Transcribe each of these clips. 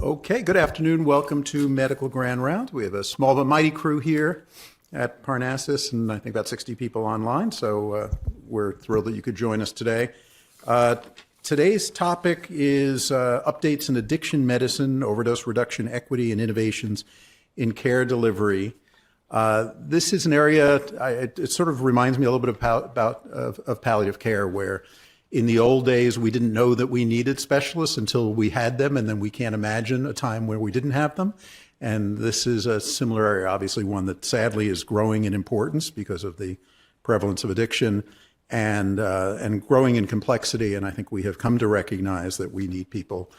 Okay, good afternoon. Welcome to Medical Grand Round. We have a small but mighty crew here at Parnassus, and I think about 60 people online, so we're thrilled that you could join us today. Today's topic is updates in addiction medicine, overdose reduction, equity, and innovations in care delivery. This is an area, it sort of reminds me a little bit of palliative care, where in the old days, we didn't know that we needed specialists until we had them, and then we can't imagine a time where we didn't have them. And this is a similar area, obviously one that sadly is growing in importance because of the prevalence of addiction and growing in complexity. And I think we have come to recognize that we need people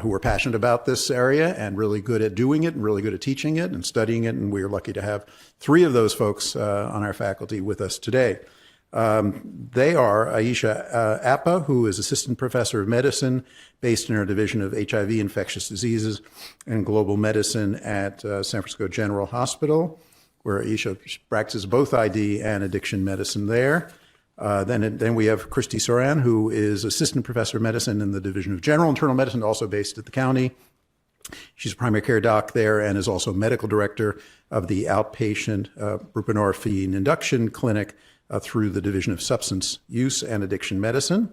who are passionate about this area and really good at doing it and really good at teaching it and studying it. And we are lucky to have three of those folks on our faculty with us today. They are Aisha Appa, who is Assistant Professor of Medicine based in our Division of HIV, Infectious Diseases, and Global Medicine at San Francisco General Hospital, where Aisha practices both ID and addiction medicine there. Then we have Christy Soran, who is Assistant Professor of Medicine in the Division of General Internal Medicine, also based at the county. She's a primary care doc there and is also medical director of the outpatient buprenorphine induction clinic through the Division of Substance Use and Addiction Medicine.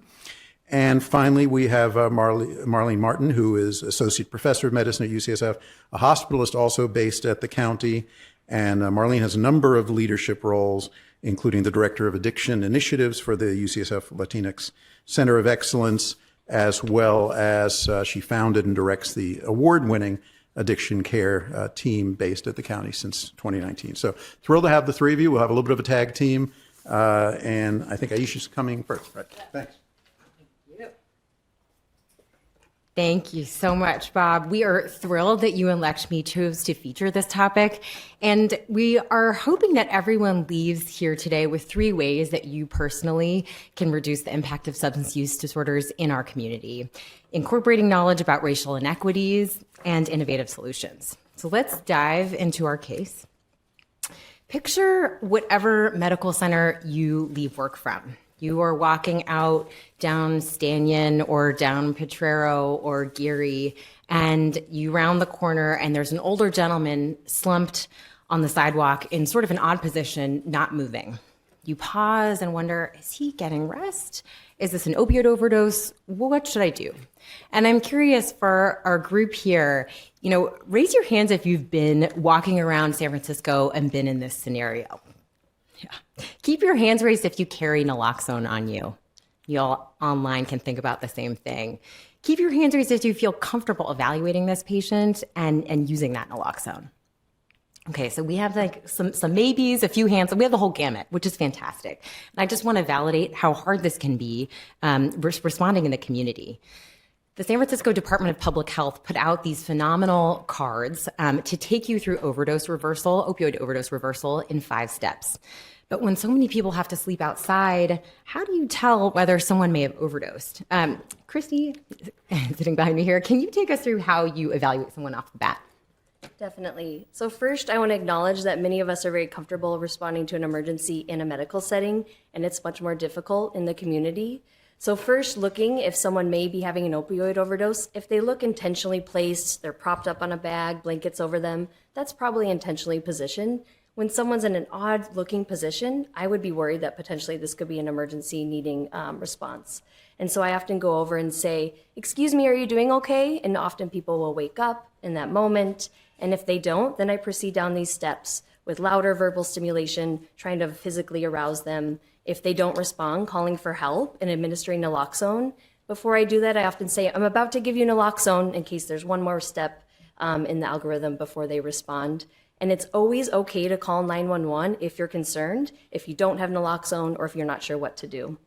And finally, we have Marlene Martin, who is Associate Professor of Medicine at UCSF, a hospitalist also based at the county. And Marlene has a number of leadership roles, including the Director of Addiction Initiatives for the UCSF Latinx Center of Excellence, as well as she founded and directs the award-winning addiction care team based at the county since 2019. So thrilled to have the three of you. We'll have a little bit of a tag team. And I think Aisha's coming first. Right. Thanks. Thank you so much, Bob. We are thrilled that you and Lakshmi chose to feature this topic. And we are hoping that everyone leaves here today with 3 ways that you personally can reduce the impact of substance use disorders in our community, incorporating knowledge about racial inequities and innovative solutions. So let's dive into our case. Picture whatever medical center you leave work from. You are walking out down Stanyon or down Potrero or Geary, and you round the corner and there's an older gentleman slumped on the sidewalk in sort of an odd position, not moving. You pause and wonder, is he getting rest? Is this an opioid overdose? What should I do? And I'm curious for our group here, raise your hands if you've been walking around San Francisco and been in this scenario. Yeah. Keep your hands raised if you carry naloxone on you. Y'all online can think about the same thing. Keep your hands raised if you feel comfortable evaluating this patient and using that naloxone. Okay, so we have like some maybes, a few hands, and we have the whole gamut, which is fantastic. And I just want to validate how hard this can be responding in the community. The San Francisco Department of Public Health put out these phenomenal cards to take you through opioid overdose reversal in 5 steps. But when so many people have to sleep outside, how do you tell whether someone may have overdosed? Christy, sitting behind me here, can you take us through how you evaluate someone off the bat? Definitely. So first, I want to acknowledge that many of us are very comfortable responding to an emergency in a medical setting, and it's much more difficult in the community. So first, looking if someone may be having an opioid overdose. If they look intentionally placed, they're propped up on a bag, blankets over them, that's probably intentionally positioned. When someone's in an odd-looking position, I would be worried that potentially this could be an emergency needing response. And so I often go over and say, "Excuse me, are you doing okay?" And often people will wake up in that moment. And if they don't, then I proceed down these steps with louder verbal stimulation, trying to physically arouse them. If they don't respond, calling for help and administering naloxone. Before I do that, I often say, "I'm about to give you naloxone," in case there's one more step in the algorithm before they respond. And it's always okay to call 911 if you're concerned, if you don't have naloxone, or if you're not sure what to do.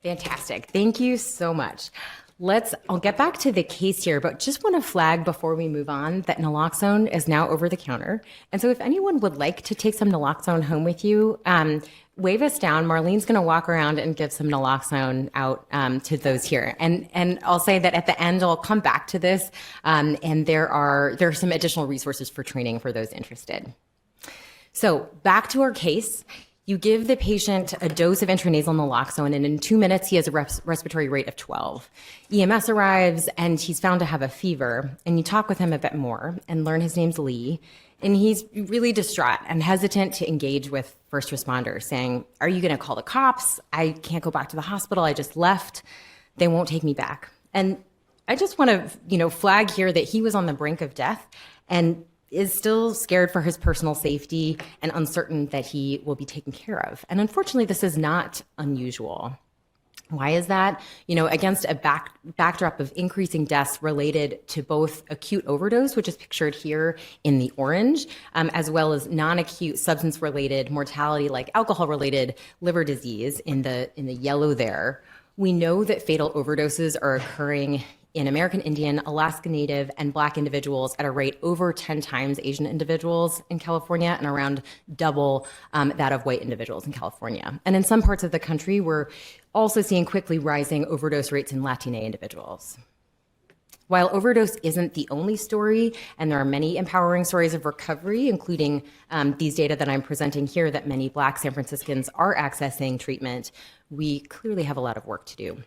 Fantastic. Thank you so much. I'll get back to the case here, but just want to flag before we move on that naloxone is now over the counter. And so if anyone would like to take some naloxone home with you, wave us down. Marlene's going to walk around and give some naloxone out to those here. And I'll say that at the end, I'll come back to this, and there are some additional resources for training for those interested. So back to our case. You give the patient a dose of intranasal naloxone, and in 2 minutes, he has a respiratory rate of 12. EMS arrives, and he's found to have a fever. And you talk with him a bit more and learn his name's Lee. And he's really distraught and hesitant to engage with first responders, saying, "Are you going to call the cops? I can't go back to the hospital. I just left. They won't take me back." And I just want to, flag here that he was on the brink of death and is still scared for his personal safety and uncertain that he will be taken care of. And unfortunately, this is not unusual. Why is that? Against a backdrop of increasing deaths related to both acute overdose, which is pictured here in the orange, as well as non-acute substance-related mortality like alcohol-related liver disease in the yellow there. We know that fatal overdoses are occurring in American Indian, Alaska Native, and Black individuals at a rate over 10 times Asian individuals in California and around double that of white individuals in California. And in some parts of the country, we're also seeing quickly rising overdose rates in Latina individuals. While overdose isn't the only story, and there are many empowering stories of recovery, including these data that I'm presenting here that many Black San Franciscans are accessing treatment, we clearly have a lot of work to do.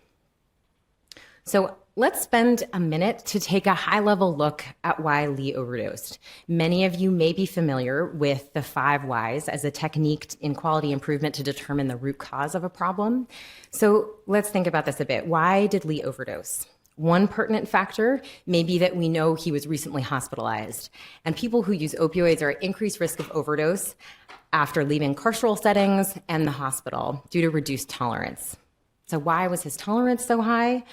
So let's spend a minute to take a high-level look at why Lee overdosed. Many of you may be familiar with the 5 whys as a technique in quality improvement to determine the root cause of a problem. So let's think about this a bit. Why did Lee overdose? One pertinent factor may be that we know he was recently hospitalized, and people who use opioids are at increased risk of overdose after leaving carceral settings and the hospital due to reduced tolerance. So why was his tolerance so high?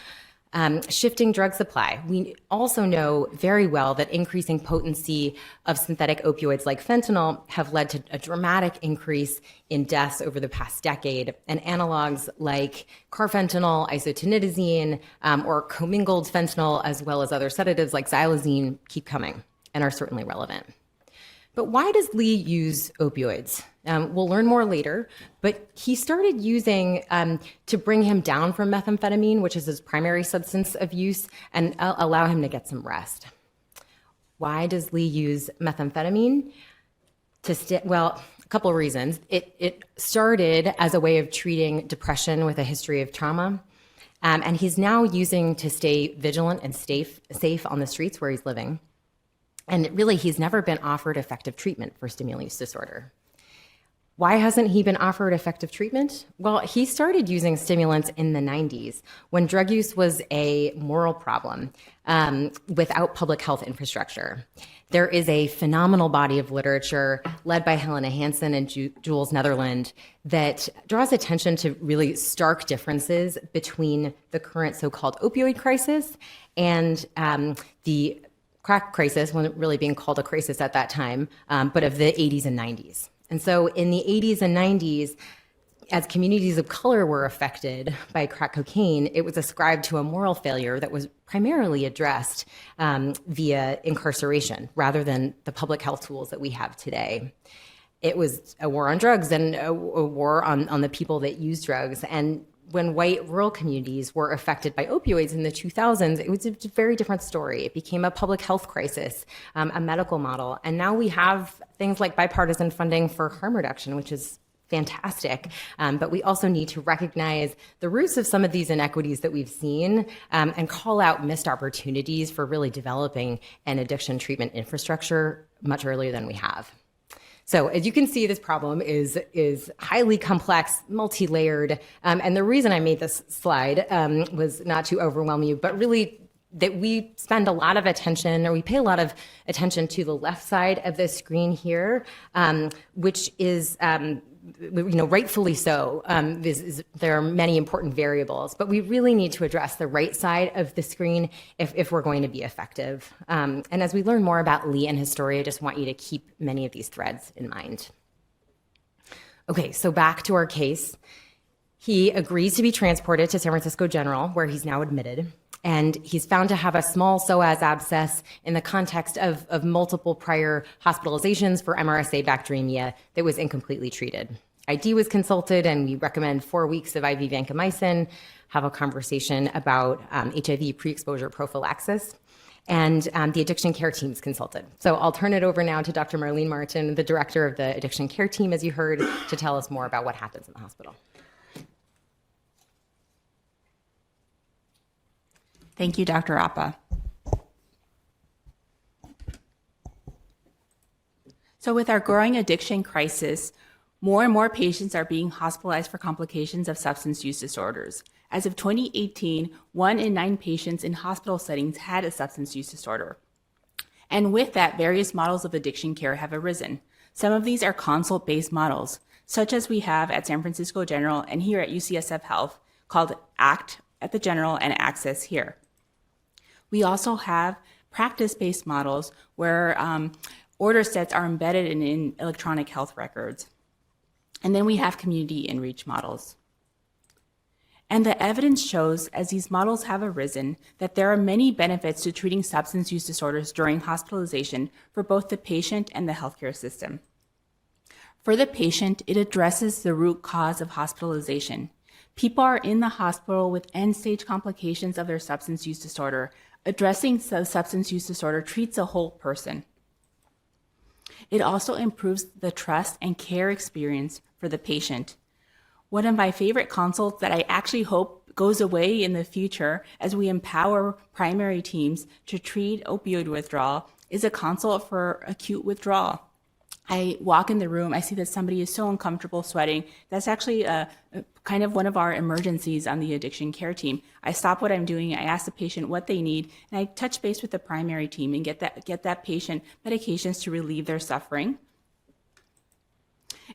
Shifting drug supply. We also know very well that increasing potency of synthetic opioids like fentanyl have led to a dramatic increase in deaths over the past decade, and analogs like carfentanil, isotoniazine, or commingled fentanyl, as well as other sedatives like xylazine, keep coming and are certainly relevant. But why does Lee use opioids? We'll learn more later, but he started using to bring him down from methamphetamine, which is his primary substance of use, and allow him to get some rest. Why does Lee use methamphetamine? Well, a couple of reasons. It started as a way of treating depression with a history of trauma, and he's now using to stay vigilant and safe on the streets where he's living. And really, he's never been offered effective treatment for stimulant use disorder. Why hasn't he been offered effective treatment? Well, he started using stimulants in the 90s when drug use was a moral problem without public health infrastructure. There is a phenomenal body of literature led by Helena Hansen and Jules Netherland that draws attention to really stark differences between the current so-called opioid crisis and the crack crisis, wasn't really being called a crisis at that time, but of the 80s and 90s. And so in the 80s and 90s, as communities of color were affected by crack cocaine, it was ascribed to a moral failure that was primarily addressed via incarceration rather than the public health tools that we have today. It was a war on drugs and a war on the people that use drugs. And when white rural communities were affected by opioids in the 2000s, it was a very different story. It became a public health crisis, a medical model. And now we have things like bipartisan funding for harm reduction, which is fantastic. But we also need to recognize the roots of some of these inequities that we've seen and call out missed opportunities for really developing an addiction treatment infrastructure much earlier than we have. So as you can see, this problem is highly complex, multi-layered, and the reason I made this slide was not to overwhelm you, but really that we spend a lot of attention, or we pay a lot of attention to the left side of the screen here, which is rightfully so. There are many important variables, but we really need to address the right side of the screen if we're going to be effective. And as we learn more about Lee and his story, I just want you to keep many of these threads in mind. Okay, so back to our case. He agrees to be transported to San Francisco General, where he's now admitted. And he's found to have a small psoas abscess in the context of multiple prior hospitalizations for MRSA bacteremia that was incompletely treated. ID was consulted, and we recommend 4 weeks of IV vancomycin, have a conversation about HIV pre-exposure prophylaxis. and the addiction care team's consulted. So I'll turn it over now to Dr. Marlene Martin, the director of the addiction care team, as you heard, to tell us more about what happens in the hospital. Thank you, Dr. Appa. So with our growing addiction crisis, more and more patients are being hospitalized for complications of substance use disorders. As of 2018, 1 in 9 patients in hospital settings had a substance use disorder. And with that, various models of addiction care have arisen. Some of these are consult-based models, such as we have at San Francisco General and here at UCSF Health, called ACT at the General and Access here. We also have practice-based models where order sets are embedded in electronic health records. And then we have community in-reach models. And the evidence shows, as these models have arisen, that there are many benefits to treating substance use disorders during hospitalization for both the patient and the healthcare system. For the patient, it addresses the root cause of hospitalization. People are in the hospital with end-stage complications of their substance use disorder. Addressing the substance use disorder treats a whole person. It also improves the trust and care experience for the patient. One of my favorite consults that I actually hope goes away in the future as we empower primary teams to treat opioid withdrawal is a consult for acute withdrawal. I walk in the room, I see that somebody is so uncomfortable sweating. That's actually kind of one of our emergencies on the addiction care team. I stop what I'm doing, I ask the patient what they need, and I touch base with the primary team and get that patient medications to relieve their suffering.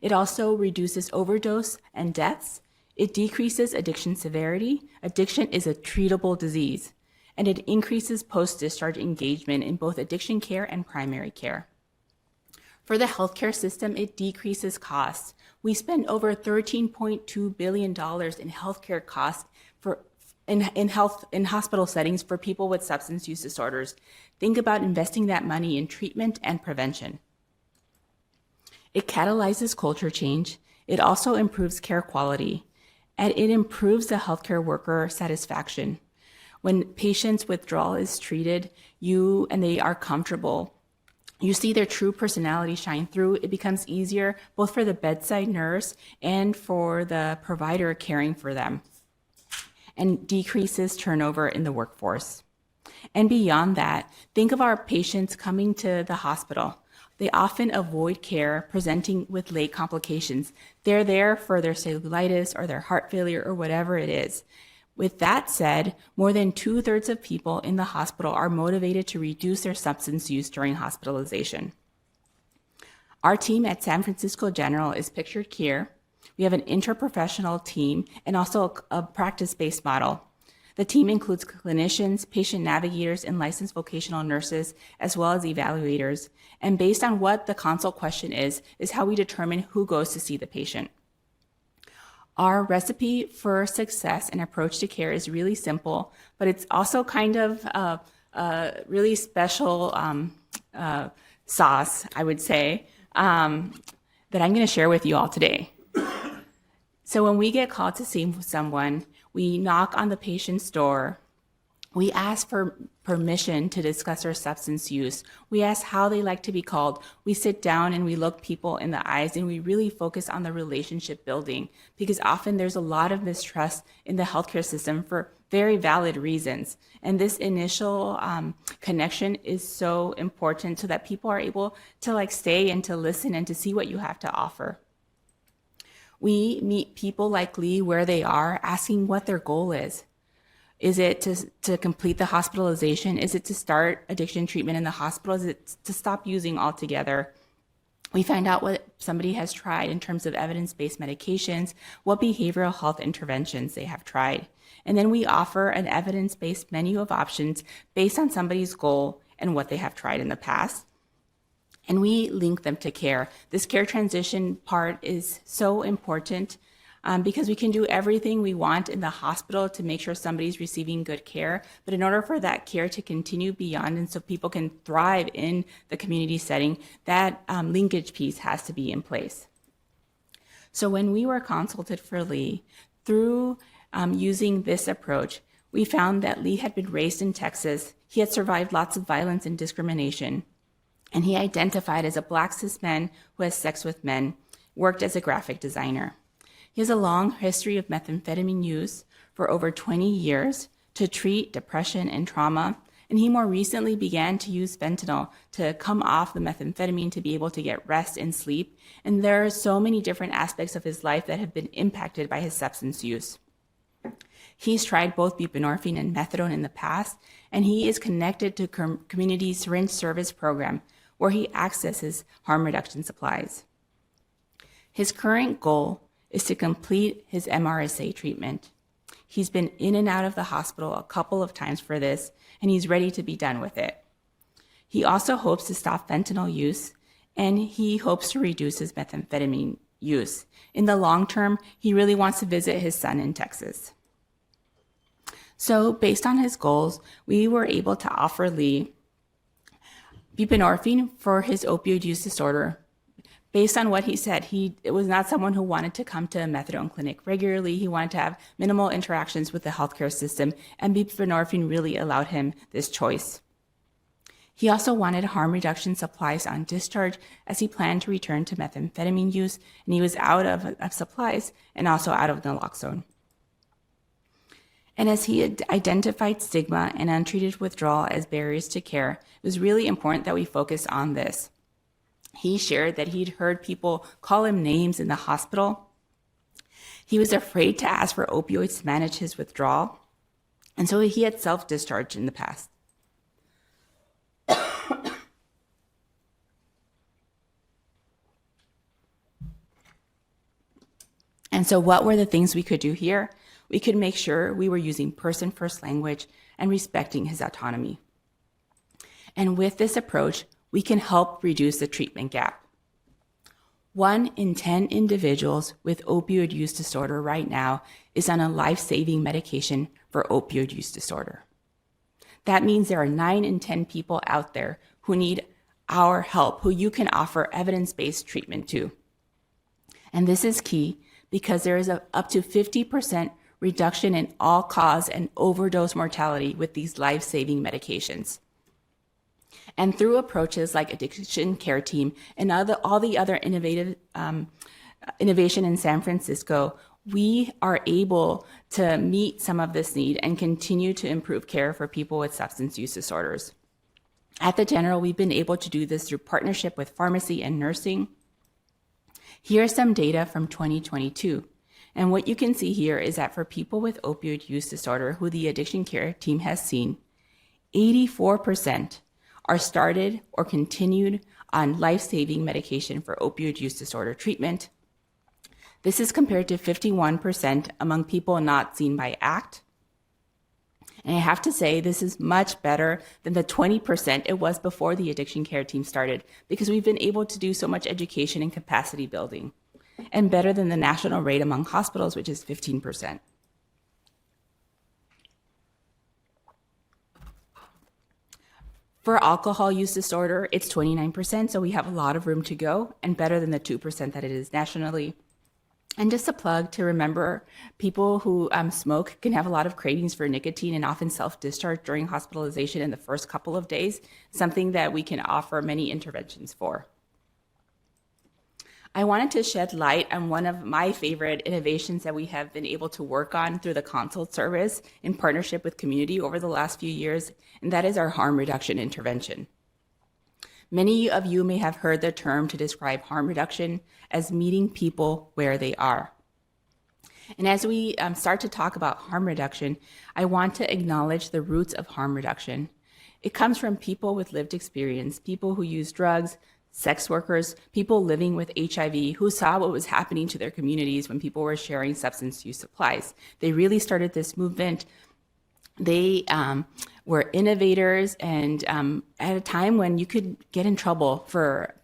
It also reduces overdose and deaths. It decreases addiction severity. Addiction is a treatable disease, and it increases post-discharge engagement in both addiction care and primary care. For the healthcare system, it decreases costs. We spend over $13.2 billion in healthcare costs in hospital settings for people with substance use disorders. Think about investing that money in treatment and prevention. It catalyzes culture change. It also improves care quality, and it improves the healthcare worker satisfaction. When patients' withdrawal is treated, and they are comfortable, you see their true personality shine through. It becomes easier both for the bedside nurse and for the provider caring for them, and decreases turnover in the workforce. And beyond that, think of our patients coming to the hospital. They often avoid care, presenting with late complications. They're there for their cellulitis or their heart failure or whatever it is. With that said, more than 2/3 of people in the hospital are motivated to reduce their substance use during hospitalization. Our team at San Francisco General is pictured here. We have an interprofessional team and also a practice-based model. The team includes clinicians, patient navigators, and licensed vocational nurses, as well as evaluators. And based on what the consult question is how we determine who goes to see the patient. Our recipe for success and approach to care is really simple, but it's also kind of a really special sauce, I would say, that I'm going to share with you all today. So when we get called to see someone, we knock on the patient's door. We ask for permission to discuss their substance use. We ask how they like to be called. We sit down and we look people in the eyes and we really focus on the relationship building, because often there's a lot of mistrust in the healthcare system for very valid reasons. And this initial connection is so important so that people are able to stay and to listen and to see what you have to offer. We meet people like Lee where they are, asking what their goal is. Is it to complete the hospitalization? Is it to start addiction treatment in the hospital? Is it to stop using altogether? We find out what somebody has tried in terms of evidence-based medications, what behavioral health interventions they have tried. And then we offer an evidence-based menu of options based on somebody's goal and what they have tried in the past. And we link them to care. This care transition part is so important because we can do everything we want in the hospital to make sure somebody's receiving good care. But in order for that care to continue beyond and so people can thrive in the community setting, that linkage piece has to be in place. So when we were consulted for Lee, through using this approach, we found that Lee had been raised in Texas. He had survived lots of violence and discrimination, and he identified as a Black cis man who has sex with men, worked as a graphic designer. He has a long history of methamphetamine use for over 20 years to treat depression and trauma, and he more recently began to use fentanyl to come off the methamphetamine to be able to get rest and sleep. And there are so many different aspects of his life that have been impacted by his substance use. He's tried both buprenorphine and methadone in the past, and he is connected to community syringe service program where he accesses harm reduction supplies. His current goal is to complete his MRSA treatment. He's been in and out of the hospital a couple of times for this, and he's ready to be done with it. He also hopes to stop fentanyl use, and he hopes to reduce his methamphetamine use. In the long term, he really wants to visit his son in Texas. So based on his goals, we were able to offer Lee buprenorphine for his opioid use disorder. Based on what he said, it was not someone who wanted to come to a methadone clinic regularly. He wanted to have minimal interactions with the healthcare system, and buprenorphine really allowed him this choice. He also wanted harm reduction supplies on discharge as he planned to return to methamphetamine use, and he was out of supplies and also out of naloxone. And as he had identified stigma and untreated withdrawal as barriers to care, it was really important that we focus on this. He shared that he'd heard people call him names in the hospital. He was afraid to ask for opioids to manage his withdrawal, and so he had self-discharged in the past. And so what were the things we could do here? We could make sure we were using person-first language and respecting his autonomy. And with this approach, we can help reduce the treatment gap. 1 in 10 individuals with opioid use disorder right now is on a life-saving medication for opioid use disorder. That means there are 9 in 10 people out there who need our help, who you can offer evidence-based treatment to. And this is key because there is up to 50% reduction in all-cause and overdose mortality with these life-saving medications. And through approaches like Addiction Care Team and all the other innovation in San Francisco, we are able to meet some of this need and continue to improve care for people with substance use disorders. At the General, we've been able to do this through partnership with pharmacy and nursing. Here's some data from 2022. And what you can see here is that for people with opioid use disorder who the Addiction Care Team has seen, 84% are started or continued on life-saving medication for opioid use disorder treatment. This is compared to 51% among people not seen by ACT. And I have to say, this is much better than the 20% it was before the Addiction Care Team started, because we've been able to do so much education and capacity building, and better than the national rate among hospitals, which is 15%. For alcohol use disorder, it's 29%, so we have a lot of room to go, and better than the 2% that it is nationally. And just a plug to remember, people who smoke can have a lot of cravings for nicotine and often self-discharge during hospitalization in the first couple of days, something that we can offer many interventions for. I wanted to shed light on one of my favorite innovations that we have been able to work on through the consult service in partnership with community over the last few years, and that is our harm reduction intervention. Many of you may have heard the term to describe harm reduction as meeting people where they are. And as we start to talk about harm reduction, I want to acknowledge the roots of harm reduction. It comes from people with lived experience, people who use drugs, sex workers, people living with HIV who saw what was happening to their communities when people were sharing substance use supplies. They really started this movement. They were innovators, and at a time when you could get in trouble for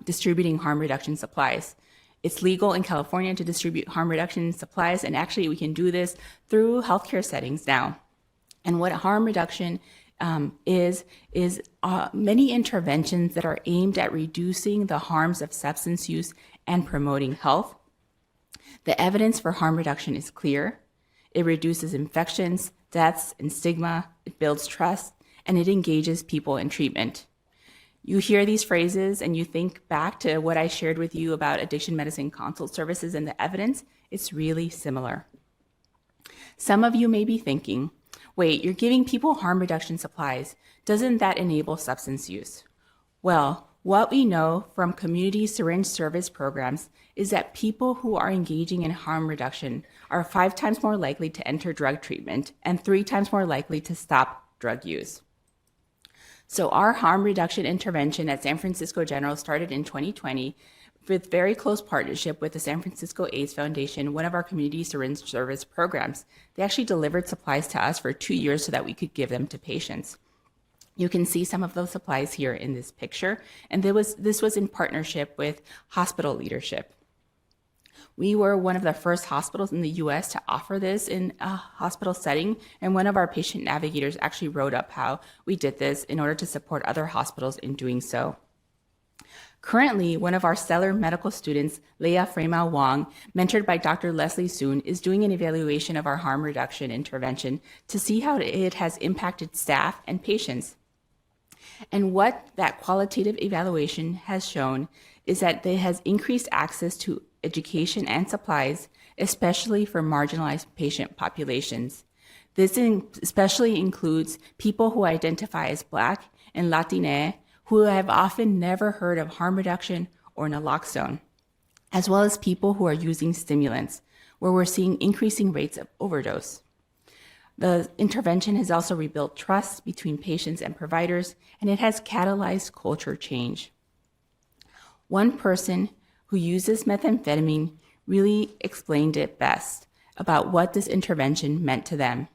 distributing harm reduction supplies. It's legal in California to distribute harm reduction supplies, and actually we can do this through healthcare settings now. And what harm reduction is many interventions that are aimed at reducing the harms of substance use and promoting health. The evidence for harm reduction is clear. It reduces infections, deaths and stigma, it builds trust, and it engages people in treatment. You hear these phrases and you think back to what I shared with you about addiction medicine consult services and the evidence, it's really similar. Some of you may be thinking, wait, you're giving people harm reduction supplies. Doesn't that enable substance use? Well, what we know from community syringe service programs is that people who are engaging in harm reduction are 5 times more likely to enter drug treatment and 3 times more likely to stop drug use. So our harm reduction intervention at San Francisco General started in 2020 with very close partnership with the San Francisco AIDS Foundation, one of our community syringe service programs. They actually delivered supplies to us for 2 years so that we could give them to patients. You can see some of those supplies here in this picture, and this was in partnership with hospital leadership. We were one of the first hospitals in the US to offer this in a hospital setting, and one of our patient navigators actually wrote up how we did this in order to support other hospitals in doing so. Currently, one of our stellar medical students, Leah Freimau Wong, mentored by Dr. Leslie Soon, is doing an evaluation of our harm reduction intervention to see how it has impacted staff and patients. And what that qualitative evaluation has shown is that it has increased access to education and supplies, especially for marginalized patient populations. This especially includes people who identify as Black and Latina, who have often never heard of harm reduction or naloxone, as well as people who are using stimulants, where we're seeing increasing rates of overdose. The intervention has also rebuilt trust between patients and providers, and it has catalyzed culture change. One person who uses methamphetamine really explained it best about what this intervention meant to them.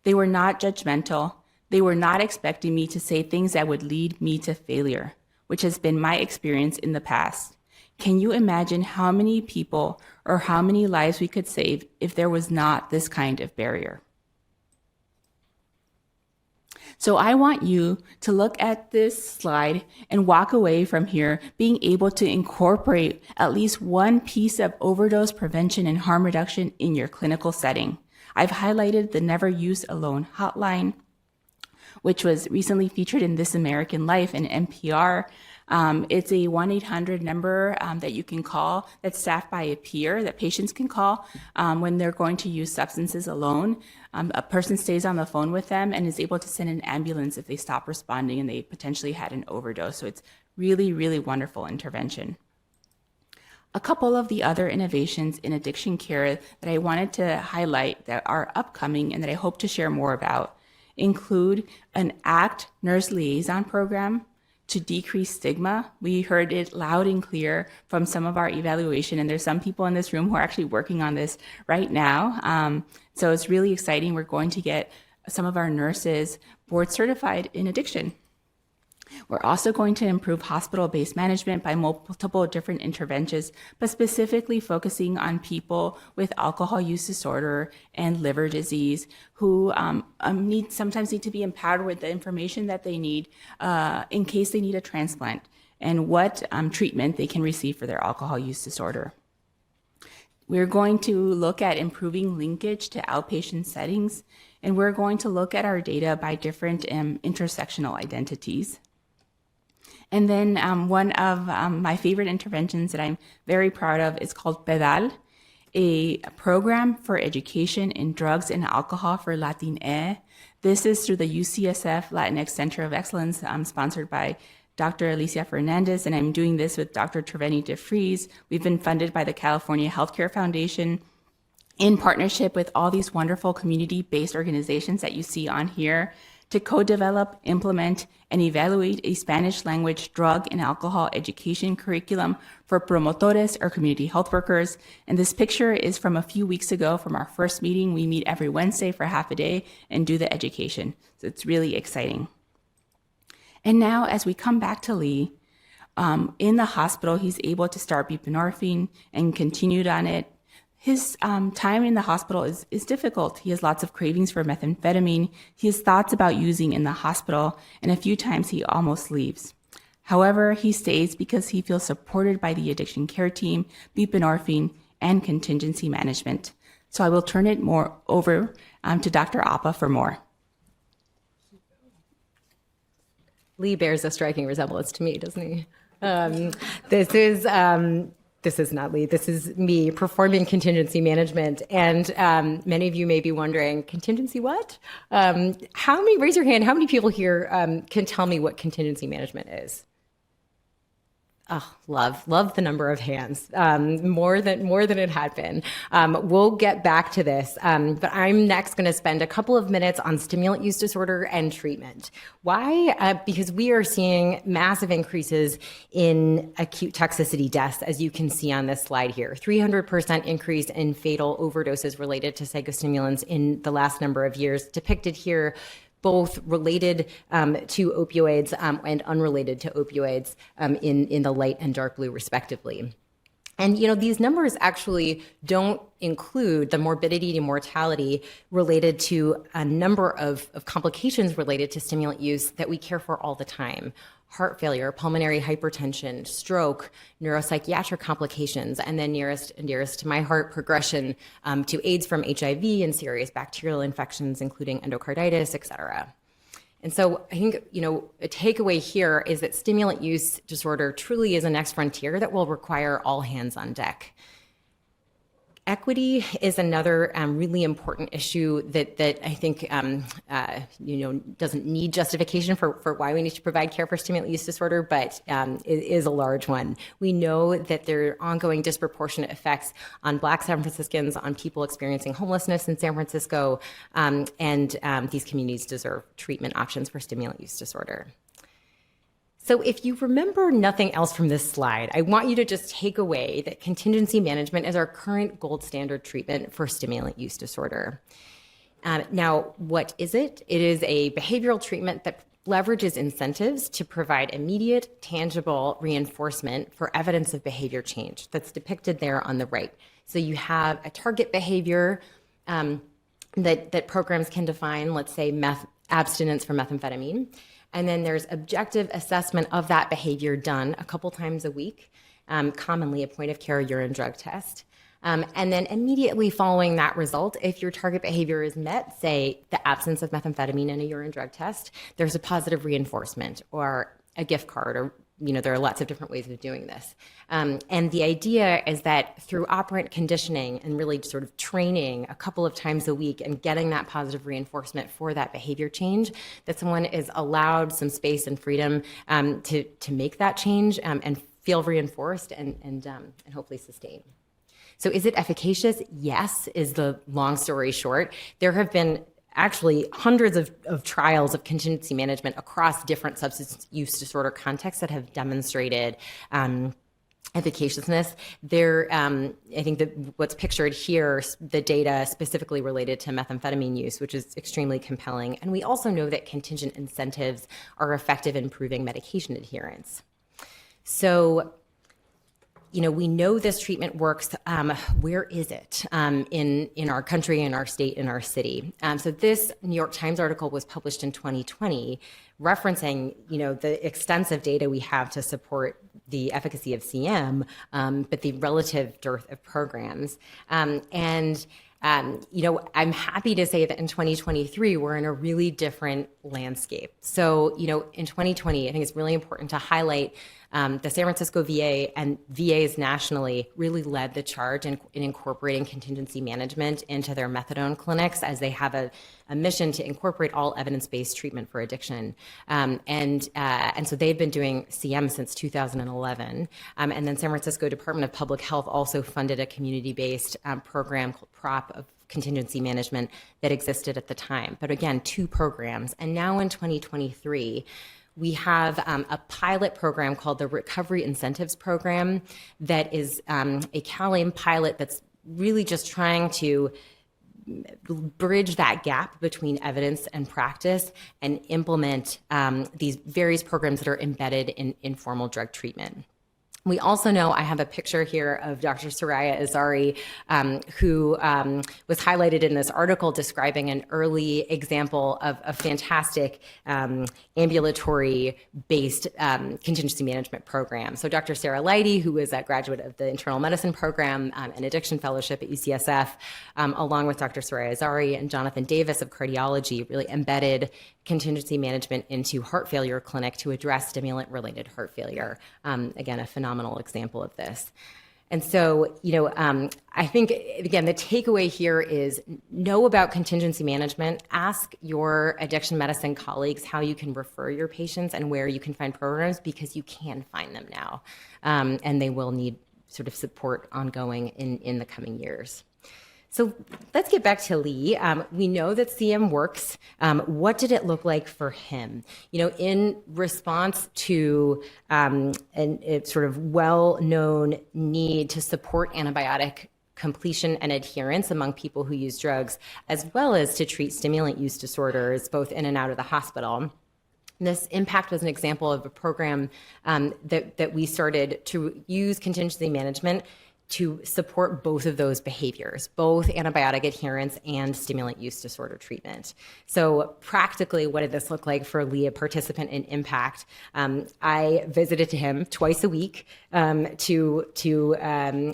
They were not judgmental. They were not expecting me to say things that would lead me to failure, which has been my experience in the past. Can you imagine how many people or how many lives we could save if there was not this kind of barrier? So I want you to look at this slide and walk away from here being able to incorporate at least one piece of overdose prevention and harm reduction in your clinical setting. I've highlighted the Never Use Alone hotline, which was recently featured in This American Life and NPR. It's a 1-800 number that you can call that's staffed by a peer that patients can call when they're going to use substances alone. A person stays on the phone with them and is able to send an ambulance if they stop responding and they potentially had an overdose. So it's really, really wonderful intervention. A couple of the other innovations in addiction care that I wanted to highlight that are upcoming and that I hope to share more about include an ACT nurse liaison program to decrease stigma. We heard it loud and clear from some of our evaluation, and there's some people in this room who are actually working on this right now. So it's really exciting. We're going to get some of our nurses board certified in addiction. We're also going to improve hospital-based management by multiple different interventions, but specifically focusing on people with alcohol use disorder and liver disease who sometimes need to be empowered with the information that they need in case they need a transplant and what treatment they can receive for their alcohol use disorder. We're going to look at improving linkage to outpatient settings, and we're going to look at our data by different intersectional identities. And then one of my favorite interventions that I'm very proud of is called PEDAL, a program for education in drugs and alcohol for Latina. This is through the UCSF Latinx Center of Excellence, sponsored by Dr. Alicia Fernandez, and I'm doing this with Dr. Treveni DeFries. We've been funded by the California Healthcare Foundation in partnership with all these wonderful community-based organizations that you see on here to co-develop, implement, and evaluate a Spanish language drug and alcohol education curriculum for promotores or community health workers. And this picture is from a few weeks ago from our first meeting. We meet every Wednesday for half a day and do the education. So it's really exciting. And now as we come back to Lee, in the hospital, he's able to start buprenorphine and continued on it. His time in the hospital is difficult. He has lots of cravings for methamphetamine. He has thoughts about using in the hospital, and a few times he almost leaves. However, he stays because he feels supported by the addiction care team, buprenorphine, and contingency management. So I will turn it more over to Dr. Appa for more. Lee bears a striking resemblance to me, doesn't he? This is not Lee. This is me performing contingency management. And many of you may be wondering, contingency what? Raise your hand, how many people here can tell me what contingency management is? Oh, love the number of hands, more than it had been. We'll get back to this, but I'm next going to spend a couple of minutes on stimulant use disorder and treatment. Why? Because we are seeing massive increases in acute toxicity deaths, as you can see on this slide here. 300% increase in fatal overdoses related to psychostimulants in the last number of years, depicted here both related to opioids and unrelated to opioids in the light and dark blue, respectively. And, these numbers actually don't include the morbidity and mortality related to a number of complications related to stimulant use that we care for all the time. Heart failure, pulmonary hypertension, stroke, neuropsychiatric complications, and then nearest and dearest to my heart, progression to AIDS from HIV and serious bacterial infections, including endocarditis, et cetera. And so I think, a takeaway here is that stimulant use disorder truly is a next frontier that will require all hands on deck. Equity is another really important issue that I think doesn't need justification for why we need to provide care for stimulant use disorder, but it is a large one. We know that there are ongoing disproportionate effects on Black San Franciscans, on people experiencing homelessness in San Francisco, and these communities deserve treatment options for stimulant use disorder. So if you remember nothing else from this slide, I want you to just take away that contingency management is our current gold standard treatment for stimulant use disorder. Now, what is it? It is a behavioral treatment that leverages incentives to provide immediate, tangible reinforcement for evidence of behavior change. That's depicted there on the right. So you have a target behavior that programs can define, let's say abstinence from methamphetamine. And then there's objective assessment of that behavior done a couple times a week, commonly a point of care urine drug test. And then immediately following that result, if your target behavior is met, say the absence of methamphetamine in a urine drug test, there's a positive reinforcement or a gift card, or there are lots of different ways of doing this. And the idea is that through operant conditioning and really sort of training a couple of times a week and getting that positive reinforcement for that behavior change, that someone is allowed some space and freedom to make that change and feel reinforced and hopefully sustain. So is it efficacious? Yes, is the long story short. There have been actually hundreds of trials of contingency management across different substance use disorder contexts that have demonstrated efficaciousness. I think that what's pictured here, the data specifically related to methamphetamine use, which is extremely compelling. And we also know that contingent incentives are effective in improving medication adherence. So, we know this treatment works. Where is it in our country, in our state, in our city? So this New York Times article was published in 2020, referencing the extensive data we have to support the efficacy of CM, but the relative dearth of programs. I'm happy to say that in 2023, we're in a really different landscape. So, in 2020, I think it's really important to highlight the San Francisco VA and VAs nationally really led the charge in incorporating contingency management into their methadone clinics, as they have a mission to incorporate all evidence-based treatment for addiction. And so they've been doing CM since 2011. And then San Francisco Department of Public Health also funded a community-based program called PROP of contingency management that existed at the time. But again, 2 programs. And now in 2023, we have a pilot program called the Recovery Incentives Program that is a CalAIM pilot that's really just trying to bridge that gap between evidence and practice and implement these various programs that are embedded in informal drug treatment. We also know, I have a picture here of Dr. Soraya Azari, who was highlighted in this article describing an early example of a fantastic ambulatory-based contingency management program. So Dr. Sarah Leidy, who is a graduate of the internal medicine program and addiction fellowship at UCSF, along with Dr. Soraya Azari and Jonathan Davis of cardiology, really embedded contingency management into heart failure clinic to address stimulant-related heart failure. Again, a phenomenal example of this. And so, I think, again, the takeaway here is know about contingency management. Ask your addiction medicine colleagues how you can refer your patients and where you can find programs, because you can find them now. And they will need sort of support ongoing in the coming years. So let's get back to Lee. We know that CM works. What did it look like for him? In response to a sort of well-known need to support antibiotic completion and adherence among people who use drugs, as well as to treat stimulant use disorders, both in and out of the hospital. This IMPACT was an example of a program that we started to use contingency management to support both of those behaviors, both antibiotic adherence and stimulant use disorder treatment. So practically, what did this look like for Lee, a participant in IMPACT? I visited him twice a week to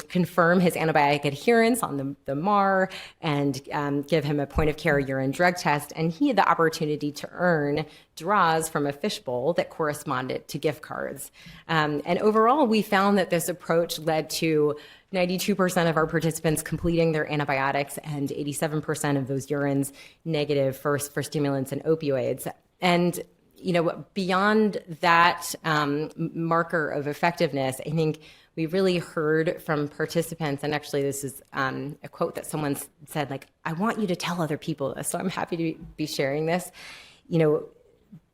confirm his antibiotic adherence on the MAR and give him a point-of-care urine drug test. And he had the opportunity to earn draws from a fishbowl that corresponded to gift cards. And overall, we found that this approach led to 92% of our participants completing their antibiotics and 87% of those urines negative for stimulants and opioids. And beyond that marker of effectiveness, I think we really heard from participants, and actually this is a quote that someone said, like, I want you to tell other people this, so I'm happy to be sharing this.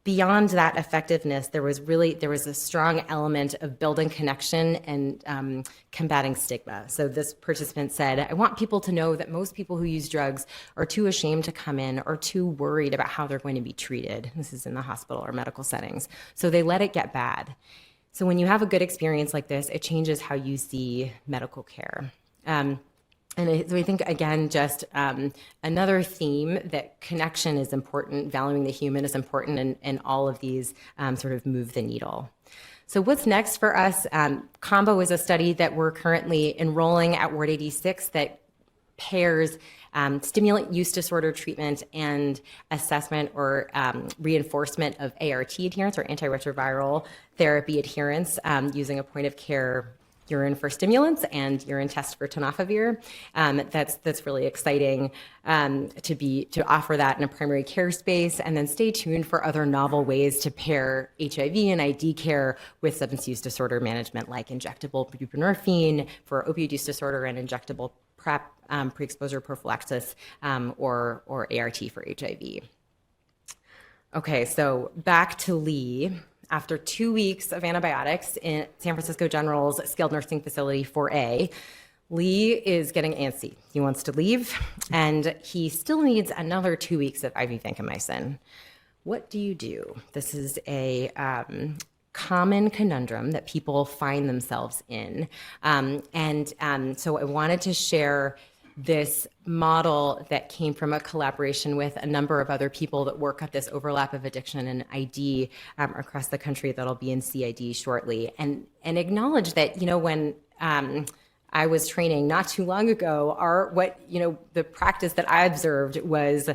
Beyond that effectiveness, there was a strong element of building connection and combating stigma. So this participant said, I want people to know that most people who use drugs are too ashamed to come in or too worried about how they're going to be treated. This is in the hospital or medical settings. So they let it get bad. So when you have a good experience like this, it changes how you see medical care. And so I think, again, just another theme that connection is important, valuing the human is important, and all of these sort of move the needle. So what's next for us? COMBO is a study that we're currently enrolling at Ward 86 that pairs stimulant use disorder treatment and assessment or reinforcement of ART adherence or antiretroviral therapy adherence using a point-of-care urine for stimulants and urine test for tenofovir. That's really exciting to offer that in a primary care space, and then stay tuned for other novel ways to pair HIV and ID care with substance use disorder management, like injectable buprenorphine for opioid use disorder and injectable PrEP, pre-exposure prophylaxis, or ART for HIV. Okay, so back to Lee. After 2 weeks of antibiotics in San Francisco General's skilled nursing facility 4A, Lee is getting antsy. He wants to leave, and he still needs another 2 weeks of IV vancomycin. What do you do? This is a common conundrum that people find themselves in. So I wanted to share this model that came from a collaboration with a number of other people that work at this overlap of addiction and ID across the country that'll be in CID shortly, and acknowledge that, when I was training not too long ago, the practice that I observed was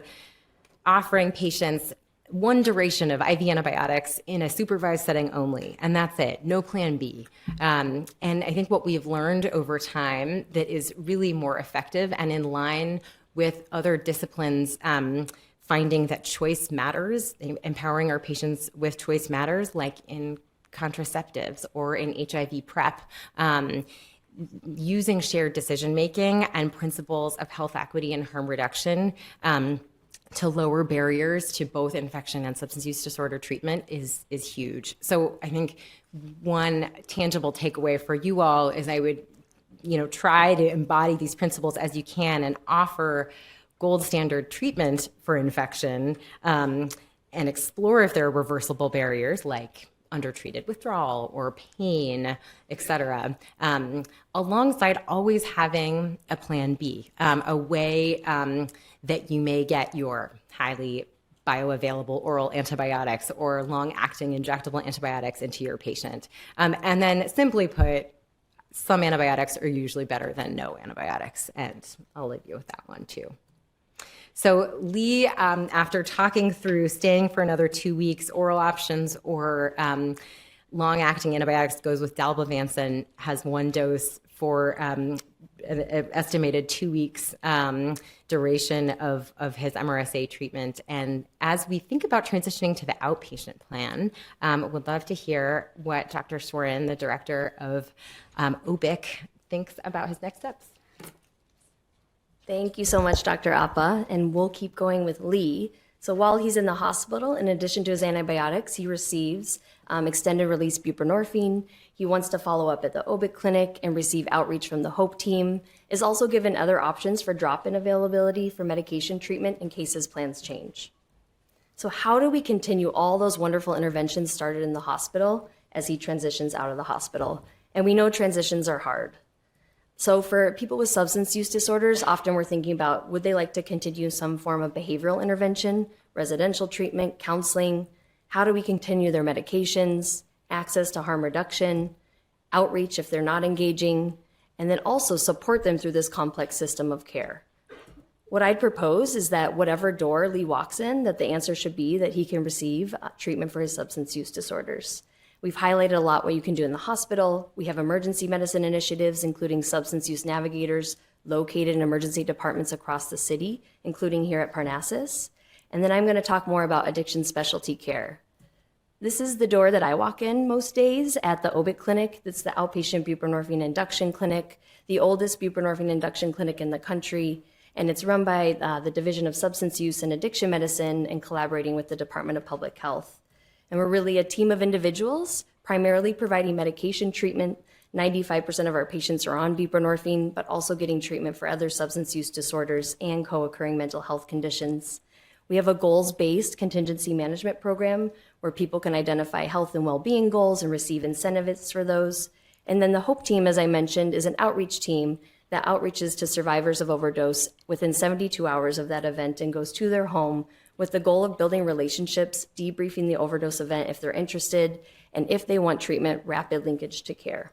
offering patients one duration of IV antibiotics in a supervised setting only, and that's it, no plan B. And I think what we've learned over time that is really more effective and in line with other disciplines finding that choice matters, empowering our patients with choice matters, like in contraceptives or in HIV PrEP, using shared decision-making and principles of health equity and harm reduction to lower barriers to both infection and substance use disorder treatment is huge. So I think one tangible takeaway for you all is I would, try to embody these principles as you can and offer gold standard treatment for infection and explore if there are reversible barriers like undertreated withdrawal or pain, etc. Alongside always having a plan B, a way that you may get your highly bioavailable oral antibiotics or long-acting injectable antibiotics into your patient. And then simply put, some antibiotics are usually better than no antibiotics, and I'll leave you with that one too. So Lee, after talking through staying for another 2 weeks, oral options or long-acting antibiotics, goes with dalbavancin, has one dose for an estimated 2 weeks duration of his MRSA treatment. And as we think about transitioning to the outpatient plan, would love to hear what Dr. Soren, the director of OBIC, thinks about his next steps. Thank you so much, Dr. Appa, and we'll keep going with Lee. So while he's in the hospital, in addition to his antibiotics, he receives extended release buprenorphine. He wants to follow up at the OBIC clinic and receive outreach from the HOPE team, is also given other options for drop-in availability for medication treatment in case his plans change. So how do we continue all those wonderful interventions started in the hospital as he transitions out of the hospital? And we know transitions are hard. So for people with substance use disorders, often we're thinking about, would they like to continue some form of behavioral intervention, residential treatment, counseling? How do we continue their medications, access to harm reduction, outreach if they're not engaging, and then also support them through this complex system of care? What I'd propose is that whatever door Lee walks in, that the answer should be that he can receive treatment for his substance use disorders. We've highlighted a lot what you can do in the hospital. We have emergency medicine initiatives, including substance use navigators located in emergency departments across the city, including here at Parnassus. And then I'm going to talk more about addiction specialty care. This is the door that I walk in most days at the OBIC clinic. That's the outpatient buprenorphine induction clinic, the oldest buprenorphine induction clinic in the country. And it's run by the Division of Substance Use and Addiction Medicine and collaborating with the Department of Public Health. And we're really a team of individuals, primarily providing medication treatment. 95% of our patients are on buprenorphine, but also getting treatment for other substance use disorders and co-occurring mental health conditions. We have a goals-based contingency management program where people can identify health and well-being goals and receive incentives for those. And then the HOPE team, as I mentioned, is an outreach team that outreaches to survivors of overdose within 72 hours of that event and goes to their home with the goal of building relationships, debriefing the overdose event if they're interested, and if they want treatment, rapid linkage to care.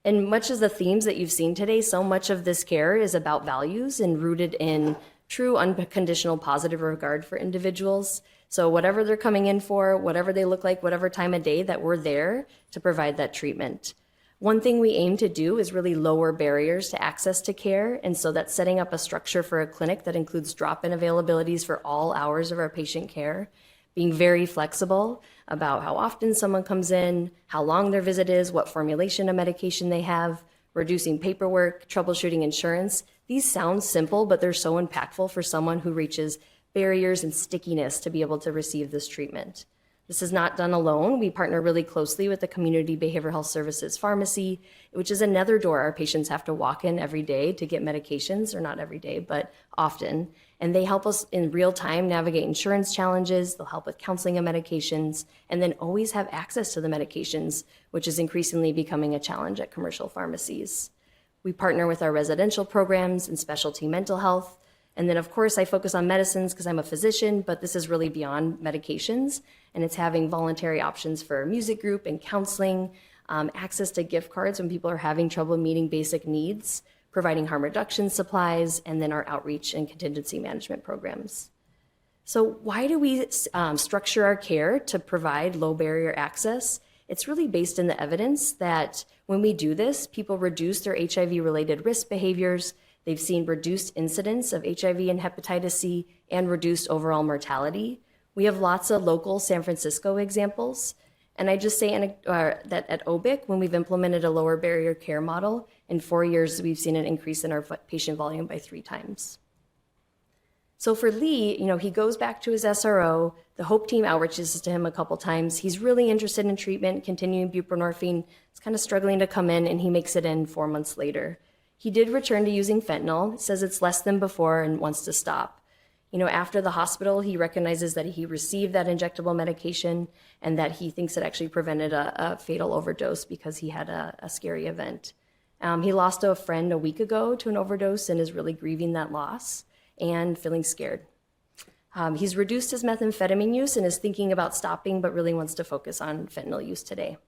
And much as the themes that you've seen today, so much of this care is about values and rooted in true unconditional positive regard for individuals. So whatever they're coming in for, whatever they look like, whatever time of day, that we're there to provide that treatment. One thing we aim to do is really lower barriers to access to care, and so that's setting up a structure for a clinic that includes drop-in availabilities for all hours of our patient care, being very flexible about how often someone comes in, how long their visit is, what formulation of medication they have, reducing paperwork, troubleshooting insurance. These sound simple, but they're so impactful for someone who reaches barriers and stickiness to be able to receive this treatment. This is not done alone. We partner really closely with the Community Behavioral Health Services Pharmacy, which is another door our patients have to walk in every day to get medications, or not every day, but often. And they help us in real time navigate insurance challenges. They'll help with counseling and medications, and then always have access to the medications, which is increasingly becoming a challenge at commercial pharmacies. We partner with our residential programs and specialty mental health. And then, of course, I focus on medicines because I'm a physician, but this is really beyond medications. And it's having voluntary options for music group and counseling, access to gift cards when people are having trouble meeting basic needs, providing harm reduction supplies, and then our outreach and contingency management programs. So why do we structure our care to provide low barrier access? It's really based in the evidence that when we do this, people reduce their HIV-related risk behaviors. They've seen reduced incidence of HIV and hepatitis C and reduced overall mortality. We have lots of local San Francisco examples. And I just say that at OBIC, when we've implemented a lower barrier care model, in 4 years, we've seen an increase in our patient volume by 3 times. So for Lee, he goes back to his SRO. The HOPE team outreaches to him a couple times. He's really interested in treatment, continuing buprenorphine. He's kind of struggling to come in, and he makes it in 4 months later. He did return to using fentanyl. He says it's less than before and wants to stop. After the hospital, he recognizes that he received that injectable medication and that he thinks it actually prevented a fatal overdose because he had a scary event. He lost a friend a week ago to an overdose and is really grieving that loss and feeling scared. He's reduced his methamphetamine use and is thinking about stopping, but really wants to focus on fentanyl use today.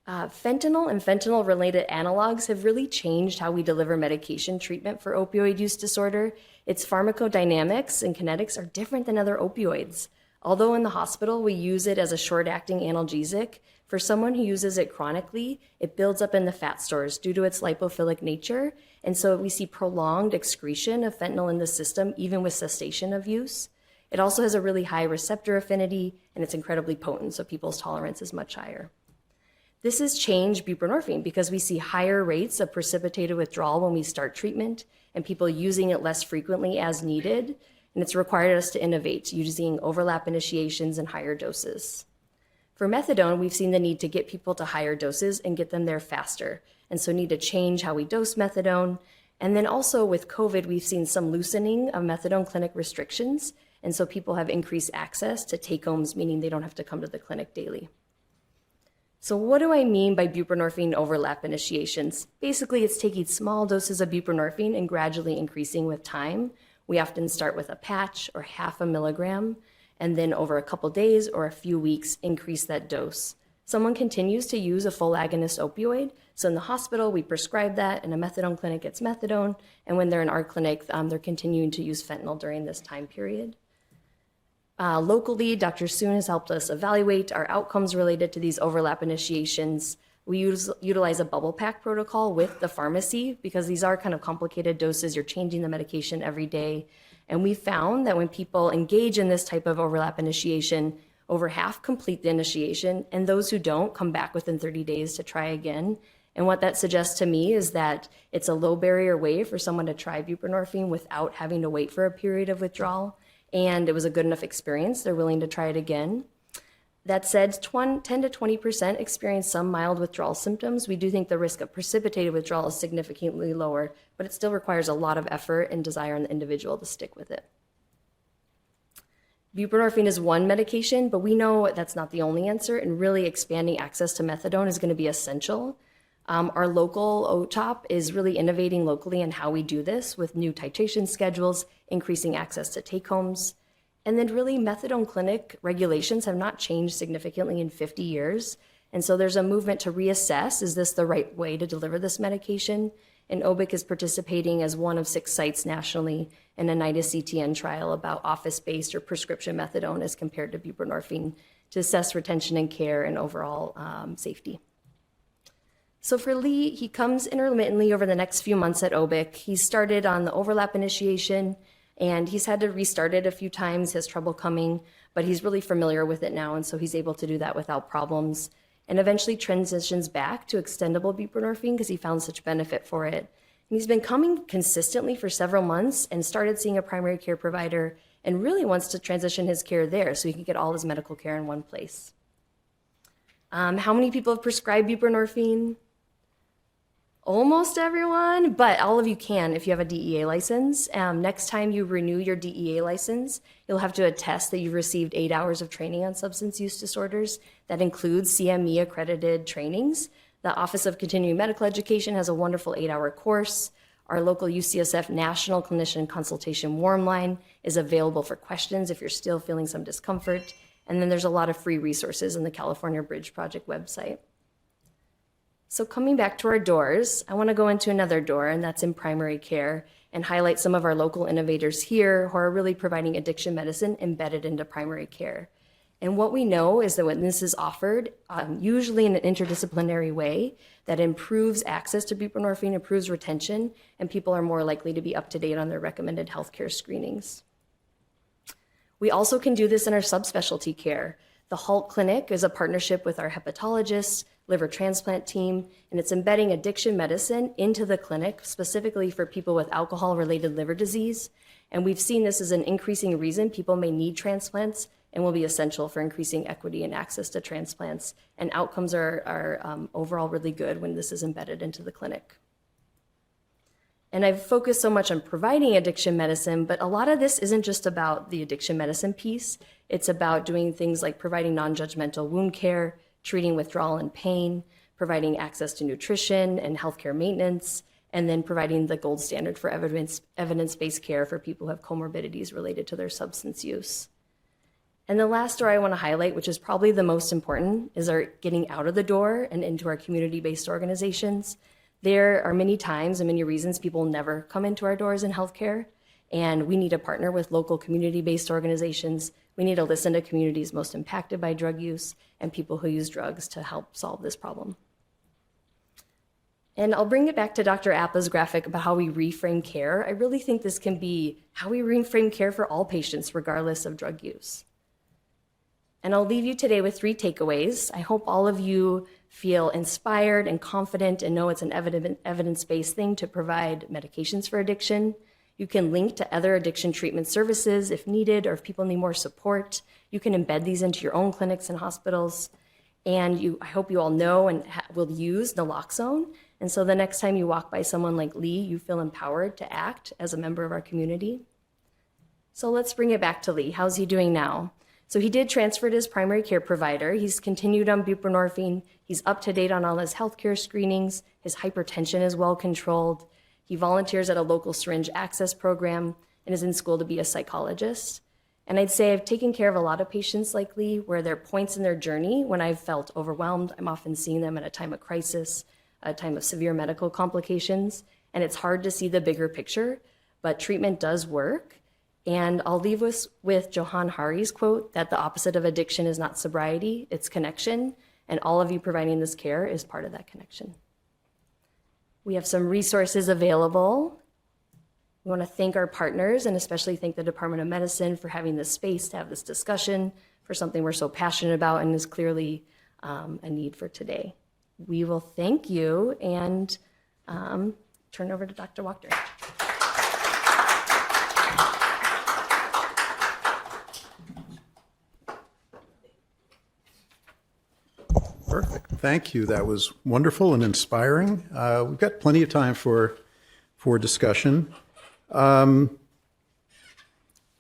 Fentanyl and fentanyl-related analogs have really changed how we deliver medication treatment for opioid use disorder. Its pharmacodynamics and kinetics are different than other opioids. Although in the hospital we use it as a short-acting analgesic, for someone who uses it chronically, it builds up in the fat stores due to its lipophilic nature, and so we see prolonged excretion of fentanyl in the system even with cessation of use. It also has a really high receptor affinity, and it's incredibly potent, so people's tolerance is much higher. This has changed buprenorphine because we see higher rates of precipitated withdrawal when we start treatment and people using it less frequently as needed. And it's required us to innovate using overlap initiations and higher doses. For methadone, we've seen the need to get people to higher doses and get them there faster. And so need to change how we dose methadone. And then also with COVID, we've seen some loosening of methadone clinic restrictions. And so people have increased access to take-homes, meaning they don't have to come to the clinic daily. So what do I mean by buprenorphine overlap initiations? Basically, it's taking small doses of buprenorphine and gradually increasing with time. We often start with a patch or 0.5 milligram, and then over a couple days or a few weeks, increase that dose. Someone continues to use a full agonist opioid. So in the hospital, we prescribe that. In a methadone clinic, it's methadone. And when they're in our clinic, they're continuing to use fentanyl during this time period. Locally, Dr. Soon has helped us evaluate our outcomes related to these overlap initiations. We utilize a bubble pack protocol with the pharmacy because these are kind of complicated doses. You're changing the medication every day. And we found that when people engage in this type of overlap initiation, over half complete the initiation, and those who don't come back within 30 days to try again. And what that suggests to me is that it's a low barrier way for someone to try buprenorphine without having to wait for a period of withdrawal. And it was a good enough experience, they're willing to try it again. That said, 10 to 20% experience some mild withdrawal symptoms. We do think the risk of precipitated withdrawal is significantly lower, but it still requires a lot of effort and desire in the individual to stick with it. Buprenorphine is one medication, but we know that's not the only answer, and really expanding access to methadone is going to be essential. Our local OTOP is really innovating locally in how we do this with new titration schedules, increasing access to take-homes. And then really methadone clinic regulations have not changed significantly in 50 years. And so there's a movement to reassess, is this the right way to deliver this medication? And OBIC is participating as one of 6 sites nationally in a NIDA CTN trial about office-based or prescription methadone as compared to buprenorphine to assess retention and care and overall safety. So for Lee, he comes intermittently over the next few months at OBIC. He started on the overlap initiation, and he's had to restart it a few times, has trouble coming, but he's really familiar with it now, and so he's able to do that without problems, and eventually transitions back to extendable buprenorphine because he found such benefit for it. And he's been coming consistently for several months and started seeing a primary care provider and really wants to transition his care there so he can get all his medical care in one place. How many people have prescribed buprenorphine? Almost everyone, but all of you can if you have a DEA license. Next time you renew your DEA license, you'll have to attest that you've received 8 hours of training on substance use disorders. That includes CME accredited trainings. The Office of Continuing Medical Education has a wonderful 8-hour course. Our local UCSF National Clinician Consultation Warm Line is available for questions if you're still feeling some discomfort. And then there's a lot of free resources in the California Bridge Project website. So coming back to our doors, I want to go into another door, and that's in primary care, and highlight some of our local innovators here who are really providing addiction medicine embedded into primary care. And what we know is that when this is offered, usually in an interdisciplinary way, that improves access to buprenorphine, improves retention, and people are more likely to be up to date on their recommended healthcare screenings. We also can do this in our subspecialty care. The HALT Clinic is a partnership with our hepatologists, liver transplant team, and it's embedding addiction medicine into the clinic specifically for people with alcohol-related liver disease. And we've seen this as an increasing reason people may need transplants and will be essential for increasing equity and access to transplants. And outcomes are overall really good when this is embedded into the clinic. And I've focused so much on providing addiction medicine, but a lot of this isn't just about the addiction medicine piece. It's about doing things like providing non-judgmental wound care, treating withdrawal and pain, providing access to nutrition and healthcare maintenance, and then providing the gold standard for evidence-based care for people who have comorbidities related to their substance use. And the last door I want to highlight, which is probably the most important, is our getting out of the door and into our community-based organizations. There are many times and many reasons people never come into our doors in healthcare, and we need to partner with local community-based organizations. We need to listen to communities most impacted by drug use and people who use drugs to help solve this problem. And I'll bring it back to Dr. Appa's graphic about how we reframe care. I really think this can be how we reframe care for all patients, regardless of drug use. And I'll leave you today with 3 takeaways. I hope all of you feel inspired and confident and know it's an evidence-based thing to provide medications for addiction. You can link to other addiction treatment services if needed, or if people need more support. You can embed these into your own clinics and hospitals. And I hope you all know and will use naloxone. And so the next time you walk by someone like Lee, you feel empowered to act as a member of our community. So let's bring it back to Lee. How's he doing now? So he did transfer to his primary care provider. He's continued on buprenorphine. He's up to date on all his healthcare screenings. His hypertension is well controlled. He volunteers at a local syringe access program and is in school to be a psychologist. And I'd say I've taken care of a lot of patients like Lee where there are points in their journey when I've felt overwhelmed. I'm often seeing them at a time of crisis, a time of severe medical complications, and it's hard to see the bigger picture, but treatment does work. And I'll leave us with Johan Hari's quote that the opposite of addiction is not sobriety, it's connection, and all of you providing this care is part of that connection. We have some resources available. We want to thank our partners and especially thank the Department of Medicine for having this space to have this discussion for something we're so passionate about and is clearly a need for today. We will thank you and turn over to Dr. Wachter. Perfect. Thank you. That was wonderful and inspiring. We've got plenty of time for discussion. Whoever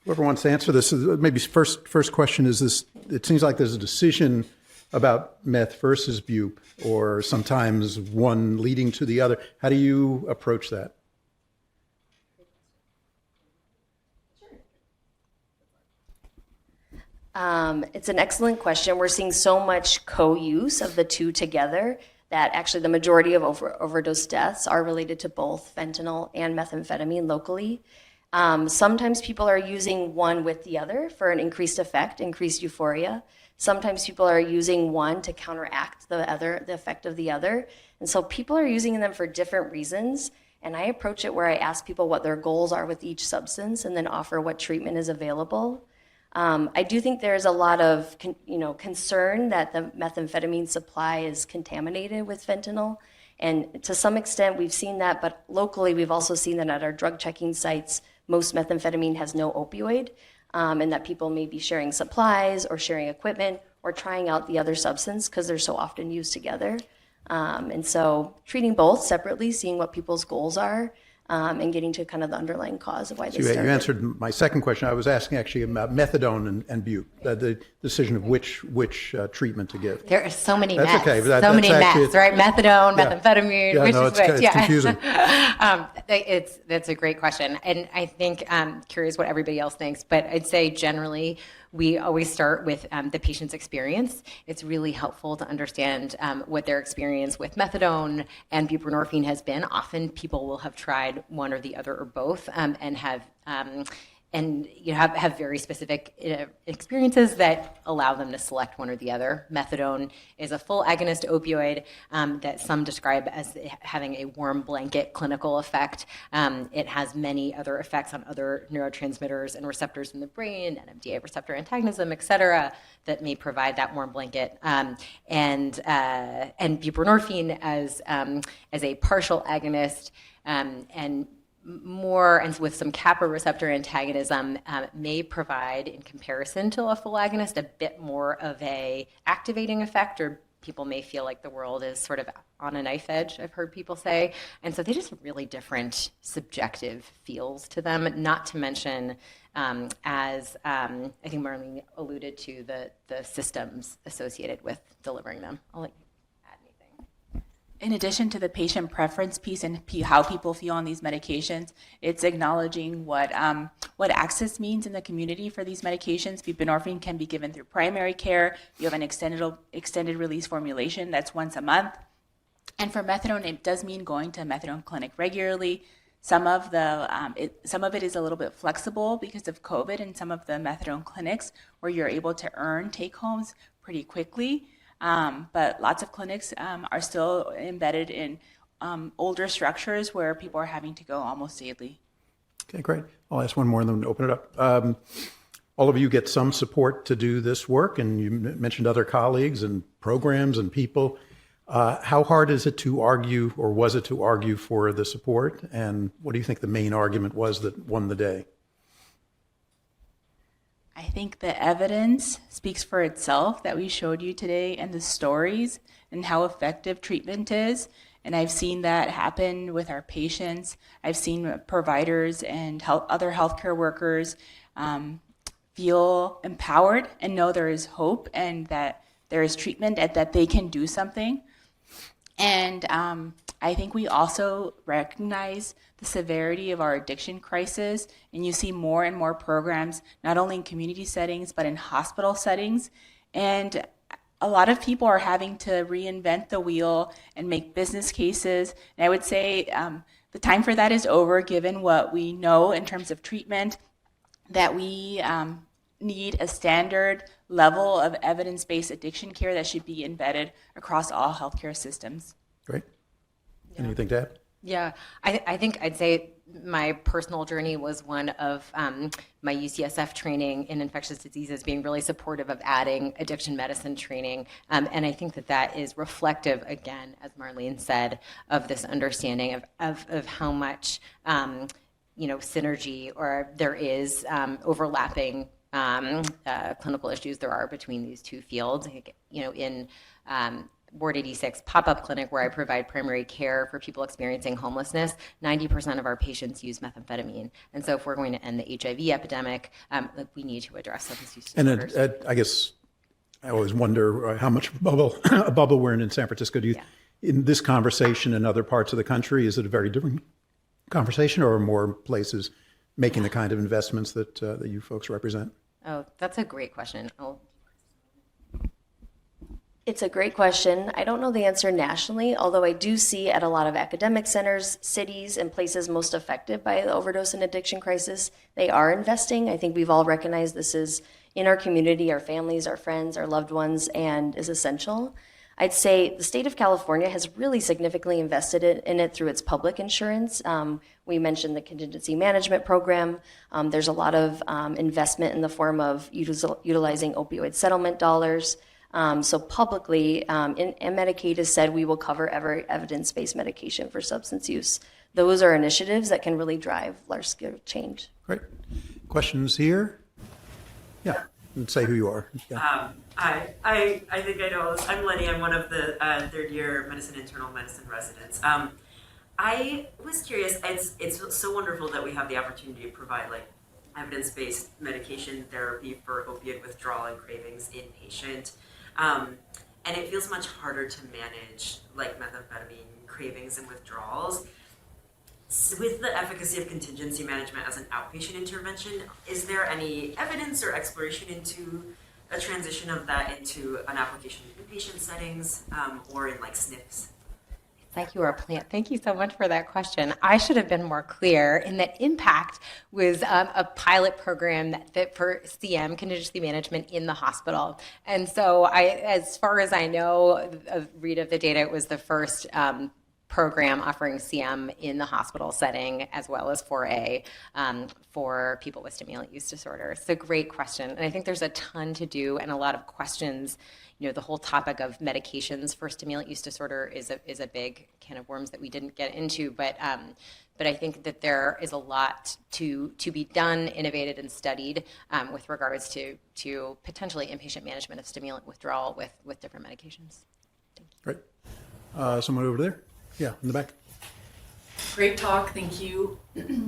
wants to answer this, maybe first question is this: it seems like there's a decision about meth versus bupe, or sometimes one leading to the other. How do you approach that? It's an excellent question. We're seeing so much co-use of the two together that actually the majority of overdose deaths are related to both fentanyl and methamphetamine locally. Sometimes people are using one with the other for an increased effect, increased euphoria. Sometimes people are using one to counteract the effect of the other. And so people are using them for different reasons. And I approach it where I ask people what their goals are with each substance and then offer what treatment is available. I do think there's a lot of concern that the methamphetamine supply is contaminated with fentanyl. And to some extent, we've seen that, but locally, we've also seen that at our drug checking sites, most methamphetamine has no opioid, and that people may be sharing supplies or sharing equipment or trying out the other substance because they're so often used together. And so treating both separately, seeing what people's goals are, and getting to kind of the underlying cause of why they started. You answered my second question. I was asking actually about methadone and bupe, the decision of which treatment to give. There are so many That's meths, okay, but so many that's meths, right? Methadone, methamphetamine, Yeah, which no, is it's which. Yeah. confusing. That's a great question. And I think I'm curious what everybody else thinks, but I'd say generally we always start with the patient's experience. It's really helpful to understand what their experience with methadone and buprenorphine has been. Often people will have tried one or the other or both and have have very specific experiences that allow them to select one or the other. Methadone is a full agonist opioid that some describe as having a warm blanket clinical effect. It has many other effects on other neurotransmitters and receptors in the brain, NMDA receptor antagonism, et cetera, that may provide that warm blanket. And buprenorphine as a partial agonist and more, and with some kappa receptor antagonism, may provide, in comparison to a full agonist, a bit more of a activating effect or people may feel like the world is sort of on a knife edge, I've heard people say. And so they just have really different subjective feels to them, not to mention, as I think Marlene alluded to, the systems associated with delivering them. I'll let you add anything. In addition to the patient preference piece and how people feel on these medications, it's acknowledging what access means in the community for these medications. Buprenorphine can be given through primary care. You have an extended release formulation that's once a month. And for methadone, it does mean going to a methadone clinic regularly. Some of it is a little bit flexible because of COVID, and some of the methadone clinics where you're able to earn take homes pretty quickly. But lots of clinics are still embedded in older structures where people are having to go almost daily. Okay, great. I'll ask one more and then open it up. All of you get some support to do this work, and you mentioned other colleagues and programs and people. How hard is it to argue, or was it to argue for the support? And what do you think the main argument was that won the day? I think the evidence speaks for itself that we showed you today, and the stories and how effective treatment is. And I've seen that happen with our patients. I've seen providers and other healthcare workers feel empowered and know there is hope and that there is treatment and that they can do something. And I think we also recognize the severity of our addiction crisis, and you see more and more programs, not only in community settings, but in hospital settings. And a lot of people are having to reinvent the wheel and make business cases. And I would say the time for that is over, given what we know in terms of treatment, that we need a standard level of evidence-based addiction care that should be embedded across all healthcare systems. Great. Anything to add? Yeah, I think I'd say my personal journey was one of my UCSF training in infectious diseases being really supportive of adding addiction medicine training. And I think that is reflective, again, as Marlene said, of this understanding of how much synergy or there is overlapping clinical issues there are between these two fields. In Ward 86 pop-up clinic where I provide primary care for people experiencing homelessness, 90% of our patients use methamphetamine. And so if we're going to end the HIV epidemic, we need to address substance use disorders. And I guess I always wonder how much a bubble we're in San Francisco. In this conversation in other parts of the country, is it a very different conversation, or are more places making the kind of investments that you folks represent? Oh, that's a great question. It's a great question. I don't know the answer nationally, although I do see at a lot of academic centers, cities, and places most affected by the overdose and addiction crisis, they are investing. I think we've all recognized this is in our community, our families, our friends, our loved ones, and is essential. I'd say the state of California has really significantly invested in it through its public insurance. We mentioned the contingency management program. There's a lot of investment in the form of utilizing opioid settlement dollars. So publicly, and Medicaid has said we will cover every evidence-based medication for substance use. Those are initiatives that can really drive large-scale change. Great. Questions here? Yeah, and say who you are. Yeah. I think I know this. I'm Lenny. I'm one of the third-year internal medicine residents. I was curious. It's so wonderful that we have the opportunity to provide evidence-based medication therapy for opioid withdrawal and cravings inpatient. And it feels much harder to manage methamphetamine cravings and withdrawals. With the efficacy of contingency management as an outpatient intervention, is there any evidence or exploration into a transition of that into an application in inpatient settings or in SNFs? Like you are a plant. Thank you so much for that question. I should have been more clear in that IMPACT was a pilot program that for CM, contingency management, in the hospital. And so as far as I know, read of the data, it was the first program offering CM in the hospital setting, as well as 4A for people with stimulant use disorders. It's a great question. And I think there's a ton to do and a lot of questions. The whole topic of medications for stimulant use disorder is a big can of worms that we didn't get into, but I think that there is a lot to be done, innovated, and studied with regards to potentially inpatient management of stimulant withdrawal with different medications. Great. Someone over there? Yeah, in the back. Great talk, thank you.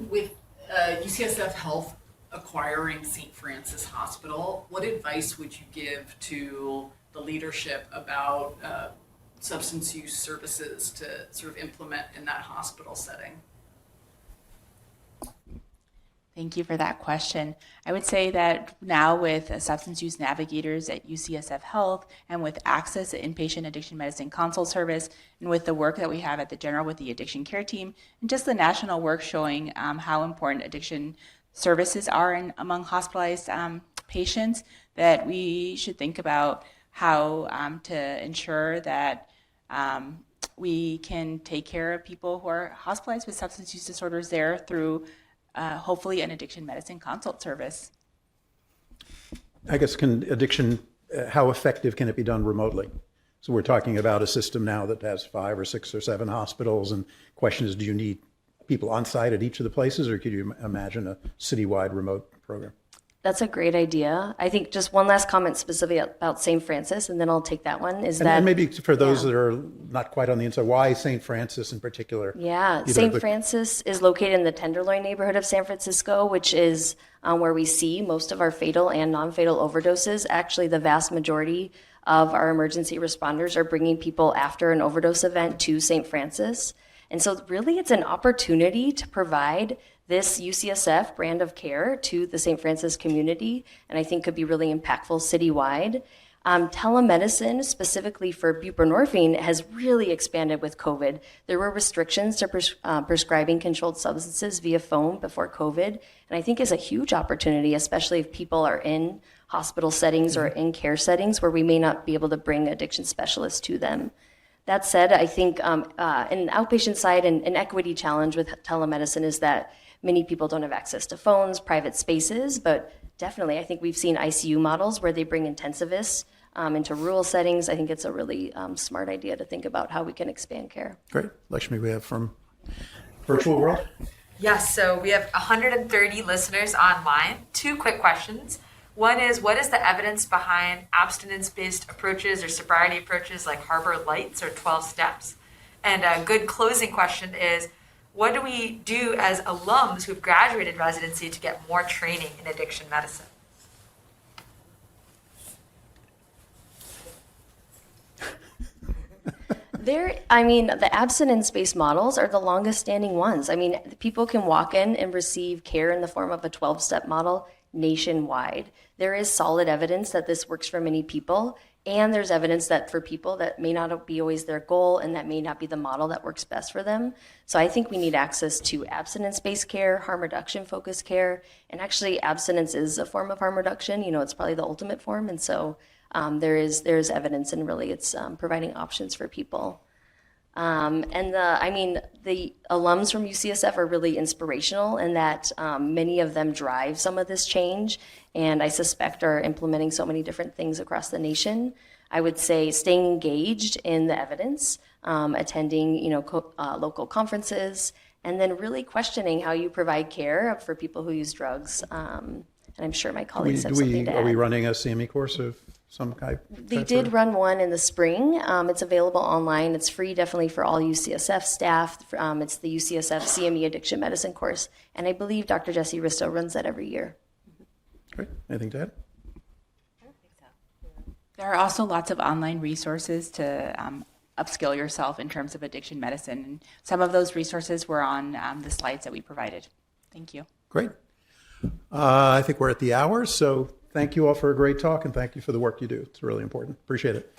With UCSF Health acquiring St. Francis Hospital, what advice would you give to the leadership about substance use services to sort of implement in that hospital setting? Thank you for that question. I would say that now with substance use navigators at UCSF Health and with access to inpatient addiction medicine consult service and with the work that we have at the General with the addiction care team and just the national work showing how important addiction services are among hospitalized patients, that we should think about how to ensure that we can take care of people who are hospitalized with substance use disorders there through hopefully an addiction medicine consult service. I guess how effective can it be done remotely? So we're talking about a system now that has 5 or 6 or 7 hospitals, and the question is, do you need people on site at each of the places, or could you imagine a citywide remote program? That's a great idea. I think just one last comment specifically about St. Francis, and then I'll take that one, is And maybe for those that are not quite on the inside, why St. Francis in particular? Yeah, Either St. the- Francis is located in the Tenderloin neighborhood of San Francisco, which is where we see most of our fatal and non-fatal overdoses. Actually, the vast majority of our emergency responders are bringing people after an overdose event to St. Francis. And so really it's an opportunity to provide this UCSF brand of care to the St. Francis community, and I think could be really impactful citywide. Telemedicine, specifically for buprenorphine, has really expanded with COVID. There were restrictions to prescribing controlled substances via phone before COVID, and I think is a huge opportunity, especially if people are in hospital settings or in care settings where we may not be able to bring addiction specialists to them. That said, I think in the outpatient side, an equity challenge with telemedicine is that many people don't have access to phones, private spaces, but definitely I think we've seen ICU models where they bring intensivists into rural settings. I think it's a really smart idea to think about how we can expand care. Great. Lakshmi, we have from virtual world. Yes, so we have 130 listeners online. 2 quick questions. One is, what is the evidence behind abstinence-based approaches or sobriety approaches like Harbor Lights or 12 Steps? And a good closing question is, what do we do as alums who've graduated residency to get more training in addiction medicine? The abstinence-based models are the longest standing ones. I mean, people can walk in and receive care in the form of a 12-step model nationwide. There is solid evidence that this works for many people, and there's evidence that for people that may not be always their goal and that may not be the model that works best for them. So I think we need access to abstinence-based care, harm reduction-focused care, and actually abstinence is a form of harm reduction. You know, it's probably the ultimate form, and so there's evidence, and really it's providing options for people. The alums from UCSF are really inspirational in that many of them drive some of this change, and I suspect are implementing so many different things across the nation. I would say staying engaged in the evidence, attending local conferences, and then really questioning how you provide care for people who use drugs. And I'm sure my colleagues have something to add. Are we running a CME course of some kind? They did run one in the spring. It's available online. It's free, definitely, for all UCSF staff. It's the UCSF CME Addiction Medicine course. And I believe Dr. Jesse Risto runs that every year. Great. Anything to add? There are also lots of online resources to upskill yourself in terms of addiction medicine. And some of those resources were on the slides that we provided. Thank you. Great. I think we're at the hour, so thank you all for a great talk, and thank you for the work you do. It's really important. Appreciate it.